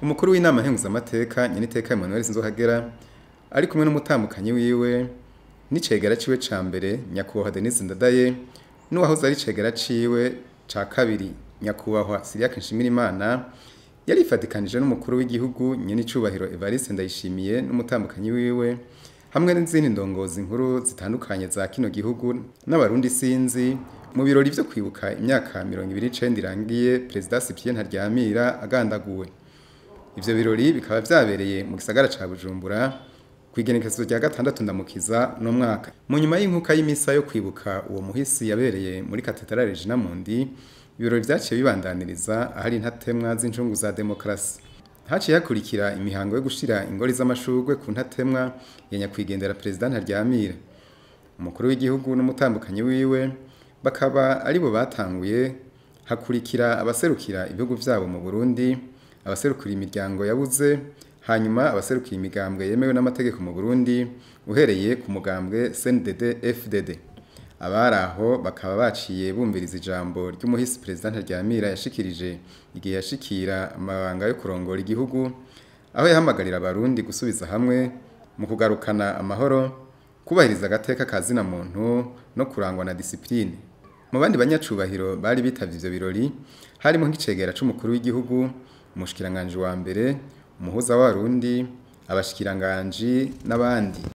Umukuru w'inama nkenguzamateka Nyeniteka Emmanuel Sinzohagera ari kumwe n'umutambukanyi wiwe n'icegera ciwe ca mbere Nyakubahwa Denis Ndadaye n'uwahoze ari icegera ciwe ca kabiri Nyakubahwa Cyriaque Nshimirimana yarifatikanije n'umukuru w'igihugu Nyenicubahiro Evariste Ndayishimiye n'umutambukanyi wiwe hamwe n'izindi ndongozi nkuru zitandukanye za kino gihugu n'abarundi sinzi mu birori vyo kwibuka imyaka 29 irangiye President Cyprien Ntaryamira agandaguwe. Ivyo birori bikaba vyabereye mu gisagara ca Bujumbura kwigenekezo rya 6 ndamukiza no mwaka. Mu nyuma y'inkuka y'imisa yo kwibuka uwo muhisi yabereye muri Cathedrale Regina Mundi, ibirori vyaciye bibandaniriza ahari intatemwa z'incungu za demokrasi. Haciye hakurikira imihango yo gushira ingori z'amashurwe ku ntatemwa ya nyakwigendera President Ntaryamira. Umukuru w'igihugu n'umutambukanyi wiwe bakaba aribo batanguye, hakurikira abaserukira ibihugu vyabo mu Burundi, abaserukira imiryango yabuze, hanyuma abaserukira imigambwe yemewe n'amategeko mu Burundi uhereye ku mugambwe CNDD FDD. Abaraho bakaba baciye bumviriza ijambo ry'umuhisi President Ntaryamira yashikirije igihe yashikira amabanga yo kurongora igihugu, aho yahamagarira abarundi gusubiza hamwe mu kugarukana amahoro, kubahiriza agateka kazina muntu no kurangwa na discipline. Mu bandi banyacubahiro bari bitavye ivyo birori harimo nk'icegera c'umukuru w'igihugu, umushikiranganje wa mbere, umuhuza w'abarundi, abashikiranganji n'abandi.